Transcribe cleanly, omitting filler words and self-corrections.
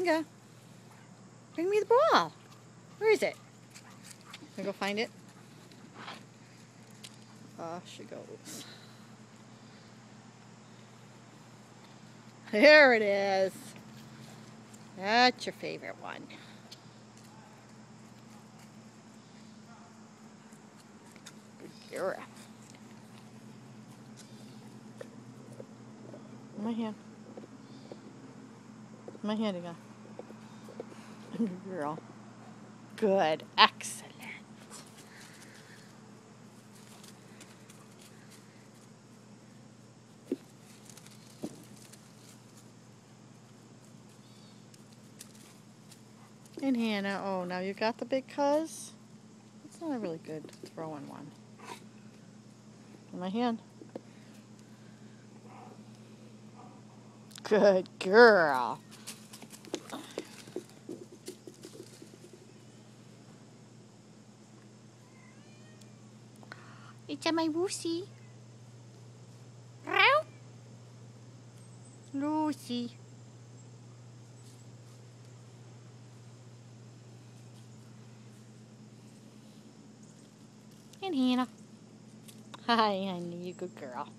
Hannah, bring me the ball. Where is it? Can I go find it? Off she goes. There it is. That's your favorite one. Good girl. My hand. My hand again. Good girl. Good. Excellent. And Hannah, oh, now you got the big cuz? It's not a really good throwing one. In my hand. Good girl. It's my Lucy. Lucy. And Hannah. Hi, honey, you good girl.